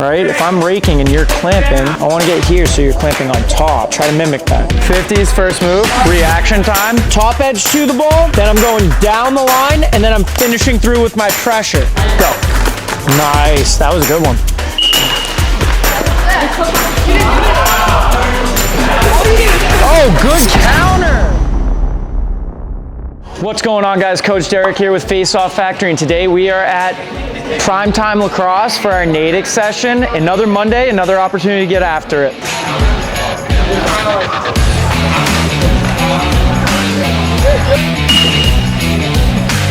right? If I'm raking and you're clamping, I want to get here so you're clamping on top. Try to mimic that. 50s first move, reaction time. Top edge to the ball, then I'm going down the line, and then I'm finishing through with my pressure. Go. Nice, that was a good one. Oh, good counter. What's going on, guys? Coach Derek here with Face-Off Factory, and today we are at Primetime Lacrosse for our Natick session. Another Monday, another opportunity to get after it.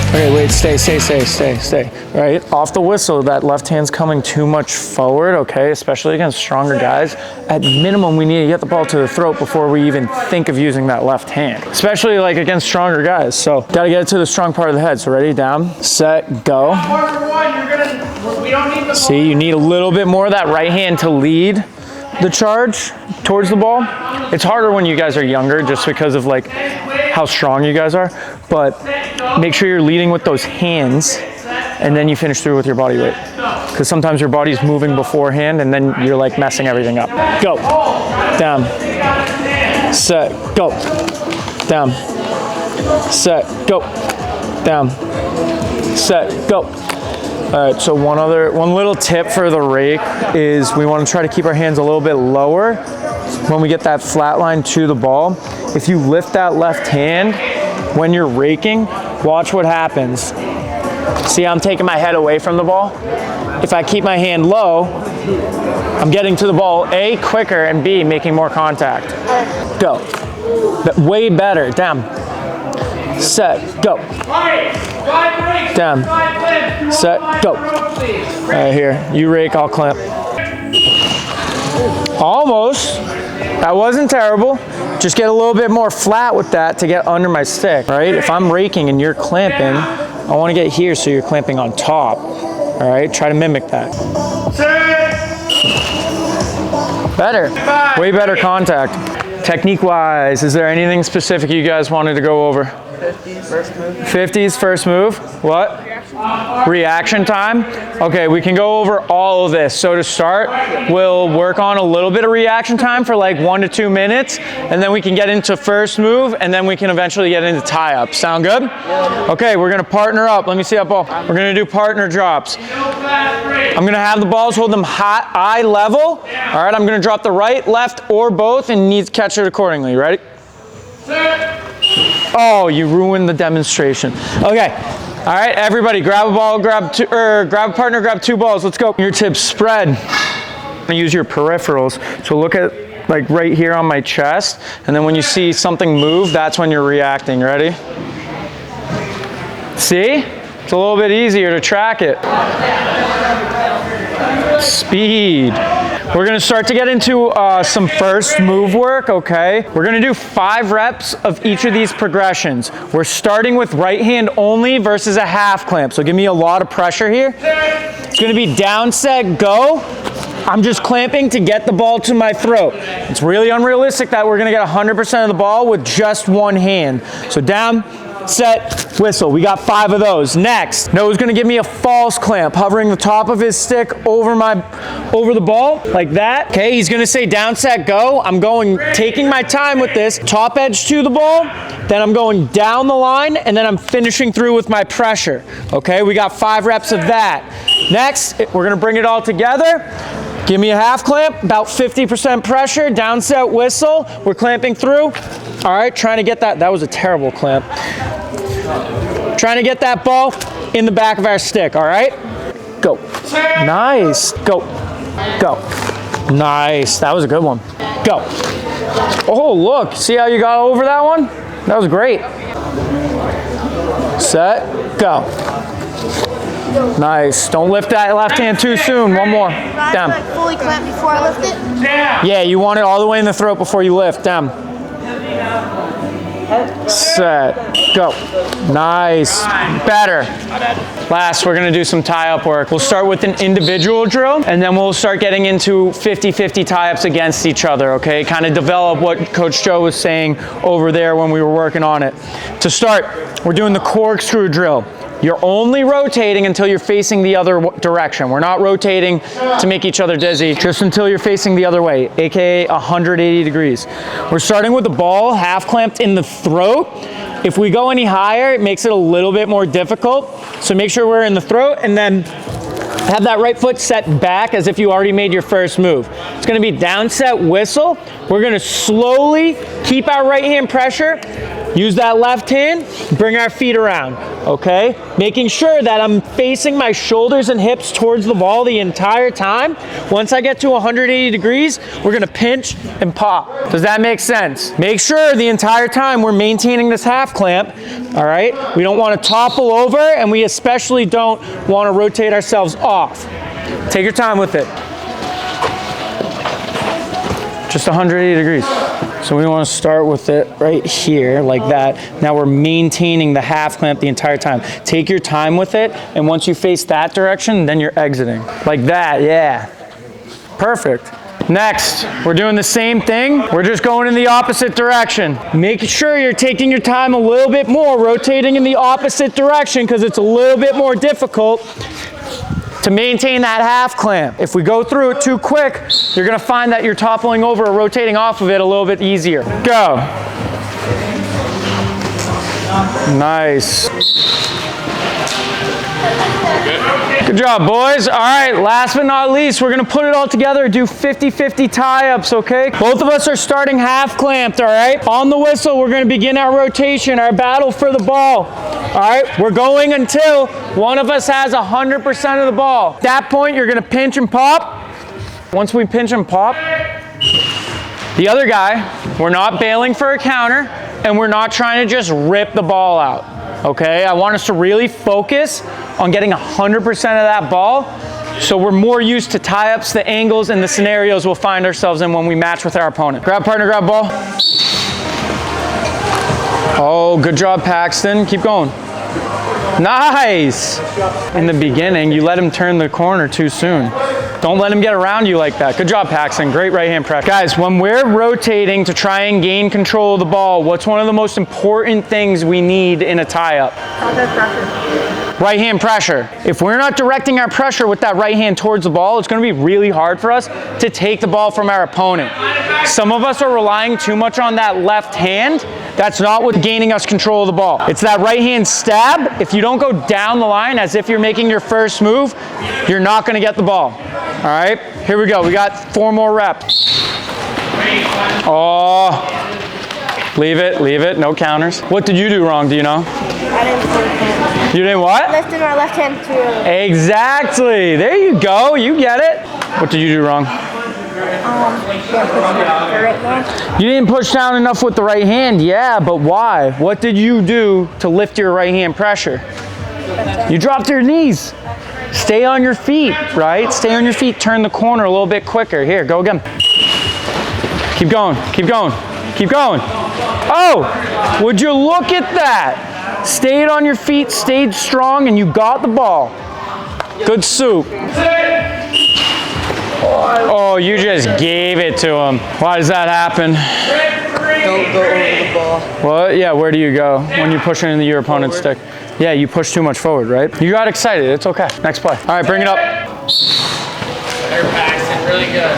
Okay, wait, stay. Right, off the whistle, that left hand's coming too much forward, okay, especially against stronger guys. At minimum, we need to get the ball to the throat before we even think of using that left hand, especially like against stronger guys. So, gotta get it to the strong part of the head. So ready, down, set, go. See, you need a little bit more of that right hand to lead the charge towards the ball. It's harder when you guys are younger just because of like how strong you guys are, but make sure you're leading with those hands and then you finish through with your body weight, because sometimes your body's moving beforehand and then you're like messing everything up. Go, down, set, go, down, set, go, down, set, go. All right, so one little tip for the rake is we want to try to keep our hands a little bit lower when we get that flat line to the ball. If you lift that left hand when you're raking, watch what happens. See, I'm taking my head away from the ball. If I keep my hand low, I'm getting to the ball, A, quicker, and B, making more contact. Go. Way better. Down. Set. Go. Down. Set. Go. All right, here. You rake, I'll clamp. Almost. That wasn't terrible. Just get a little bit more flat with that to get under my stick, right? If I'm raking and you're clamping, I want to get here so you're clamping on top. All right, try to mimic that. Better, way better contact. Technique-wise, is there anything specific you guys wanted to go over? 50s first move. 50s first move, what? Reaction time. Okay, we can go over all of this. So to start, we'll work on a little bit of reaction time for like 1 to 2 minutes, and then we can get into first move, and then we can eventually get into tie-up. Sound good? Okay, we're gonna partner up. Let me see that ball. We're gonna do partner drops. I'm gonna have the balls, hold them high, eye level. All right, I'm gonna drop the right, left, or both, and need to catch it accordingly. Ready? Oh, you ruined the demonstration. Okay. All right, everybody, grab a ball, grab a partner, grab 2 balls. Let's go. Your tips spread. Use your peripherals. So look at like right here on my chest, and then when you see something move, that's when you're reacting. Ready? See? It's a little bit easier to track it. Speed. We're gonna start to get into some first move work, okay? We're gonna do 5 reps of each of these progressions. We're starting with right hand only versus a half clamp. So give me a lot of pressure here. It's gonna be down, set, go. I'm just clamping to get the ball to my throat. It's really unrealistic that we're gonna get 100% of the ball with just one hand. So down, set, whistle. We got 5 of those. Next, Noah's gonna give me a false clamp, hovering the top of his stick over the ball, like that. Okay, he's gonna say down, set, go. I'm taking my time with this. Top edge to the ball, then I'm going down the line, and then I'm finishing through with my pressure. Okay, we got 5 reps of that. Next, we're gonna bring it all together. Give me a half clamp, about 50% pressure, down, set, whistle. We're clamping through. All right, trying to get that. That was a terrible clamp. Trying to get that ball in the back of our stick, all right? Go. Nice. Go. Go. Nice. That was a good one. Go. Oh, look. See how you got over that one? That was great. Set. Go. Nice. Don't lift that left hand too soon. One more. Down. Like fully clamp before I lift it? Yeah, you want it all the way in the throat before you lift. Down. Set. Go. Nice. Better. Last, we're going to do some tie-up work. We'll start with an individual drill, and then we'll start getting into 50-50 tie-ups against each other, okay? Kind of develop what Coach Joe was saying over there when we were working on it. To start, we're doing the corkscrew drill. You're only rotating until you're facing the other direction. We're not rotating to make each other dizzy, just until you're facing the other way, AKA 180 degrees. We're starting with the ball half clamped in the throat. If we go any higher, it makes it a little bit more difficult. So make sure we're in the throat, and then have that right foot set back as if you already made your first move. It's gonna be down set whistle. We're gonna slowly keep our right hand pressure, use that left hand, bring our feet around, okay? Making sure that I'm facing my shoulders and hips towards the ball the entire time. Once I get to 180 degrees, we're gonna pinch and pop. Does that make sense? Make sure the entire time we're maintaining this half clamp, all right? We don't wanna topple over, and we especially don't wanna rotate ourselves off. Take your time with it. Just 180 degrees. So we want to start with it right here, like that. Now we're maintaining the half clamp the entire time. Take your time with it, and once you face that direction, then you're exiting. Like that, yeah. Perfect. Next, we're doing the same thing. We're just going in the opposite direction. Make sure you're taking your time a little bit more, rotating in the opposite direction, because it's a little bit more difficult to maintain that half clamp. If we go through it too quick, you're gonna find that you're toppling over or rotating off of it a little bit easier. Go. Nice. Good job, boys. All right, last but not least, we're gonna put it all together, do 50-50 tie-ups, okay? Both of us are starting half clamped, all right? On the whistle, we're gonna begin our rotation, our battle for the ball. All right, we're going until one of us has 100% of the ball. At that point, you're gonna pinch and pop. Once we pinch and pop, the other guy, we're not bailing for a counter, and we're not trying to just rip the ball out, okay? I want us to really focus on getting 100% of that ball, so we're more used to tie-ups, the angles, and the scenarios we'll find ourselves in when we match with our opponent. Grab partner, grab ball. Oh, good job, Paxton. Keep going. Nice. In the beginning, you let him turn the corner too soon. Don't let him get around you like that. Good job, Paxton. Great right hand pressure. Guys, when we're rotating to try and gain control of the ball, what's one of the most important things we need in a tie-up? Right hand pressure. If we're not directing our pressure with that right hand towards the ball, it's going to be really hard for us to take the ball from our opponent. Some of us are relying too much on that left hand. That's not what's gaining us control of the ball. It's that right hand stab. If you don't go down the line as if you're making your first move, you're not going to get the ball. All right, here we go. We got 4 more reps. Oh, leave it, no counters. What did you do wrong, do you know? I didn't put it. You didn't what? Lifting my left hand too early. Exactly, there you go, you get it. What did you do wrong? You didn't push down enough with the right hand, yeah, but why? What did you do to lift your right hand pressure? You dropped your knees. Stay on your feet, right? Stay on your feet, turn the corner a little bit quicker. Here, go again. Keep going, keep going, keep going. Oh, would you look at that? Stayed on your feet, stayed strong, and you got the ball. Good soup. Oh, you just gave it to him. Why does that happen? Don't go over the ball. What? Yeah, where do you go when you push it into your opponent's stick? Yeah, you push too much forward, right? You got excited, it's okay. Next play. All right, bring it up. Better Paxton, really good.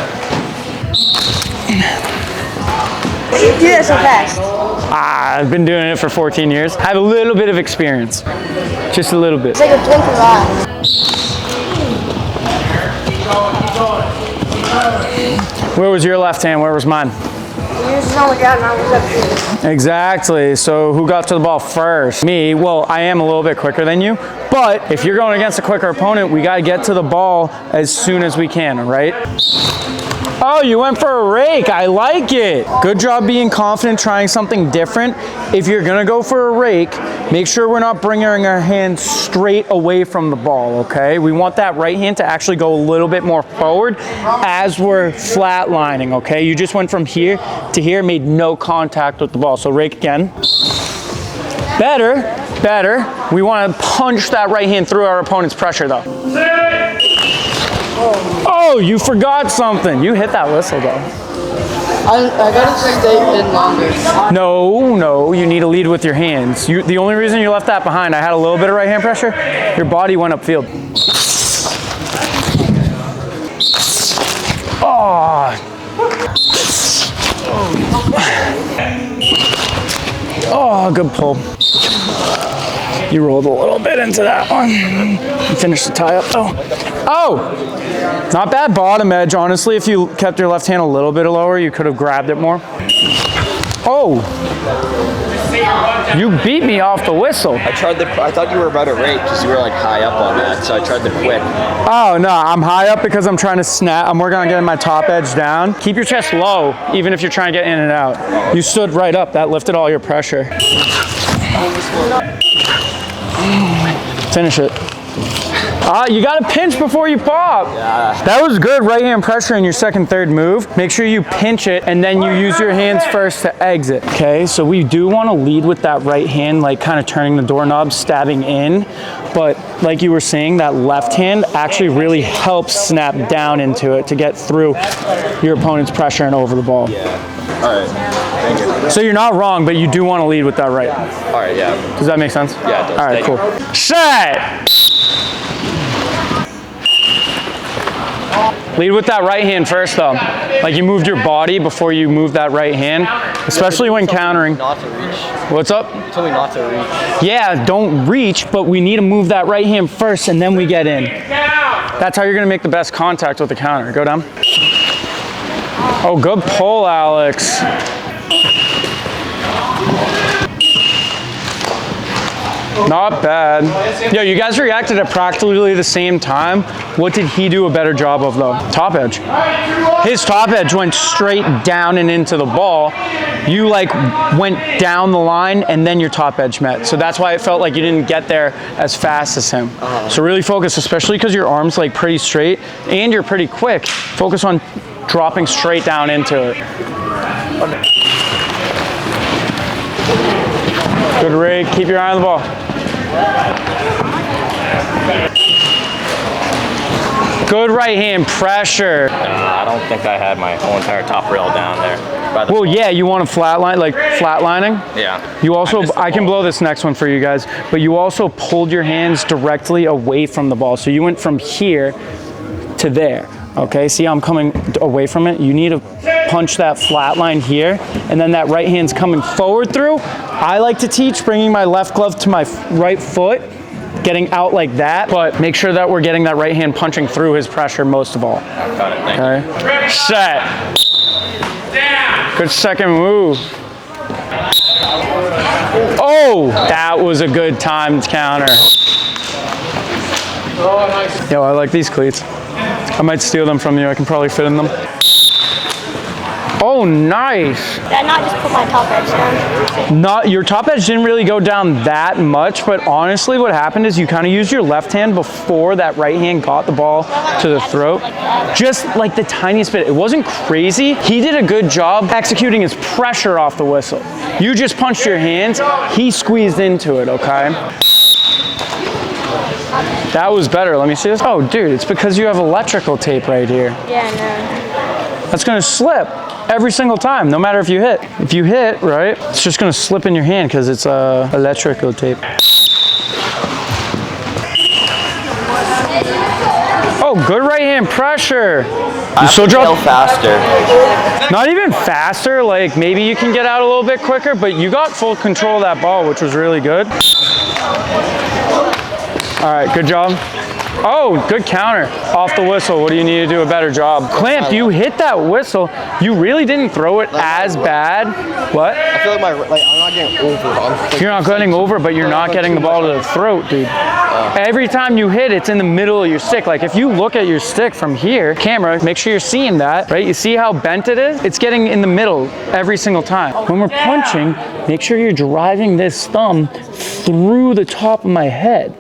What do you do that so fast? I've been doing it for 14 years. I have a little bit of experience. Just a little bit. It's like a blink of an eye. Where was your left hand? Where was mine? Yours is on the ground, mine was up here. Exactly. So who got to the ball first? Me. Well, I am a little bit quicker than you, but if you're going against a quicker opponent, we got to get to the ball as soon as we can, right? Oh, you went for a rake. I like it. Good job being confident, trying something different. If you're gonna go for a rake, make sure we're not bringing our hand straight away from the ball, okay? We want that right hand to actually go a little bit more forward as we're flatlining, okay? You just went from here to here, made no contact with the ball. So rake again. Better, better. We wanna punch that right hand through our opponent's pressure though. Oh, you forgot something. You hit that whistle though. I gotta stay in longer. No, you need to lead with your hands. The only reason you left that behind, I had a little bit of right hand pressure, your body went upfield. Oh, good pull. You rolled a little bit into that one. You finished the tie up. Oh, not bad bottom edge. Honestly, if you kept your left hand a little bit lower, you could have grabbed it more. Oh, you beat me off the whistle. I thought you were about to rate because you were like high up on that, so I tried the quick. Oh no, I'm high up because I'm trying to snap. I'm working on getting my top edge down. Keep your chest low, even if you're trying to get in and out. You stood right up. That lifted all your pressure. Finish it. You gotta pinch before you pop. Yeah. That was good right hand pressure in your second, third move. Make sure you pinch it and then you use your hands first to exit. Okay, so we do wanna lead with that right hand, like kind of turning the doorknob, stabbing in. But like you were saying, that left hand actually really helps snap down into it to get through your opponent's pressure and over the ball. Yeah. All right. Thank you. So you're not wrong, but you do wanna lead with that right. All right, yeah. Does that make sense? Yeah, it does. All right, Thank cool. you. Set! Lead with that right hand first though. Like you moved your body before you move that right hand, especially when countering. Not to reach. What's up? Tell me not to reach. Yeah, don't reach, but we need to move that right hand first and then we get in. That's how you're gonna make the best contact with the counter. Go down. Oh, good pull, Alex. Not bad. Yo, you guys reacted at practically the same time. What did he do a better job of though? Top edge. His top edge went straight down and into the ball. You like went down the line and then your top edge met. So that's why it felt like you didn't get there as fast as him. So really focus, especially because your arm's like pretty straight and you're pretty quick. Focus on dropping straight down into it. Good rake, keep your eye on the ball. Good right hand pressure. I don't think I had my whole entire top rail down there. Well, yeah, you want to flatline, like flatlining? Yeah. You also, I can blow this next one for you guys, but you also pulled your hands directly away from the ball. So you went from here to there. Okay, see how I'm coming away from it? You need to punch that flat line here, and then that right hand's coming forward through. I like to teach bringing my left glove to my right foot, getting out like that, but make sure that we're getting that right hand punching through his pressure most of all. Got it, thank you. Set. Good second move. Oh, that was a good timed counter. Yo, I like these cleats. I might steal them from you. I can probably fit in them. Oh, nice. Did I not just put my top edge down? Your top edge didn't really go down that much, but honestly what happened is you kind of used your left hand before that right hand got the ball to the throat. Just like the tiniest bit. It wasn't crazy. He did a good job executing his pressure off the whistle. You just punched your hands. He squeezed into it, okay? That was better. Let me see this. Oh, dude, it's because you have electrical tape right here. Yeah, I know. That's gonna slip every single time, no matter if you hit. If you hit, right, it's just gonna slip in your hand because it's electrical tape. Oh, good right hand pressure. You still drop faster. Not even faster, like maybe you can get out a little bit quicker, but you got full control of that ball, which was really good. All right, good job. Oh, good counter. Off the whistle, what do you need to do a better job? Clamp, you hit that whistle. You really didn't throw it as bad. What? I feel like I'm not getting over. You're not getting over, but you're not getting the ball to the throat, dude. Every time you hit, it's in the middle of your stick. Like if you look at your stick from here, camera, make sure you're seeing that, right? You see how bent it is? It's getting in the middle every single time. When we're punching, make sure you're driving this thumb through the top of my head,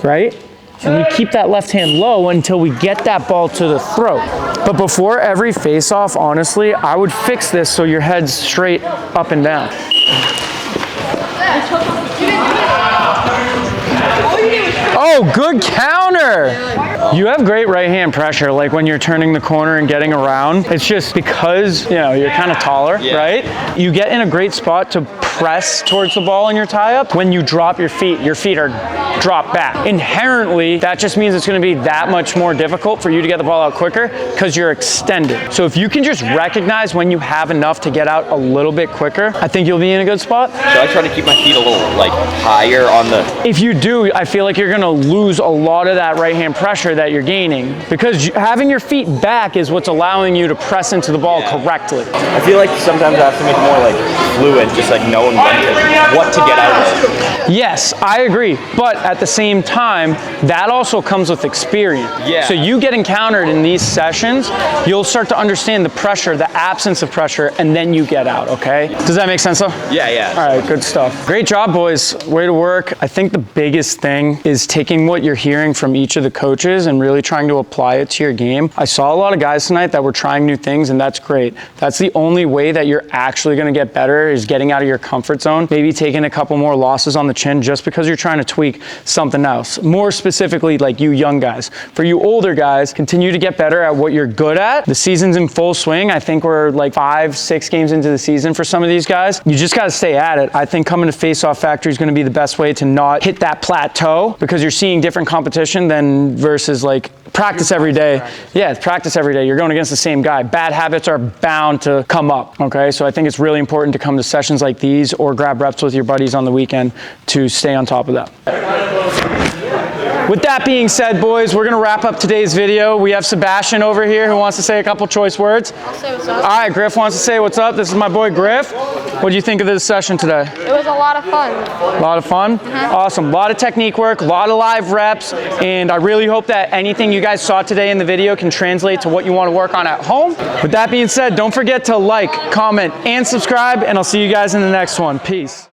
right? And we keep that left hand low until we get that ball to the throat. But before every face-off, honestly, I would fix this so your head's straight up and down. Oh, good counter. You have great right hand pressure, like when you're turning the corner and getting around. It's just because, you know, you're kind of taller, right? You get in a great spot to press towards the ball in your tie-up. When you drop your feet are dropped back. Inherently, that just means it's going to be that much more difficult for you to get the ball out quicker because you're extended. So if you can just recognize when you have enough to get out a little bit quicker, I think you'll be in a good spot. So I try to keep my feet a little like higher on the... If you do, I feel like you're going to lose a lot of that right hand pressure that you're gaining because having your feet back is what's allowing you to press into the ball correctly. I feel like sometimes I have to make it more like fluid, just like knowing what to get out of. Yes, I agree. But at the same time, that also comes with experience. Yeah. So you get encountered in these sessions, you'll start to understand the pressure, the absence of pressure, and then you get out, okay? Does that make sense though? Yeah, yeah. All right, good stuff. Great job, boys. Way to work. I think the biggest thing is taking what you're hearing from each of the coaches and really trying to apply it to your game. I saw a lot of guys tonight that were trying new things, and that's great. That's the only way that you're actually gonna get better is getting out of your comfort zone, maybe taking a couple more losses on the chin just because you're trying to tweak something else. More specifically, like you young guys. For you older guys, continue to get better at what you're good at. The season's in full swing. I think we're like 5-6 games into the season for some of these guys. You just gotta stay at it. I think coming to Face-Off Factory is gonna be the best way to not hit that plateau because you're seeing different competition than versus like practice every day. Yeah, it's practice every day. You're going against the same guy. Bad habits are bound to come up, okay? So I think it's really important to come to sessions like these or grab reps with your buddies on the weekend to stay on top of that. With that being said, boys, we're gonna wrap up today's video. We have Sebastian over here who wants to say a couple choice words. I'll say what's up. All right, Griff wants to say what's up. This is my boy Griff. What do you think of this session today? It was a lot of fun. A lot of fun? Awesome. A lot of technique work, a lot of live reps, and I really hope that anything you guys saw today in the video can translate to what you want to work on at home. With that being said, don't forget to like, comment, and subscribe, and I'll see you guys in the next one. Peace.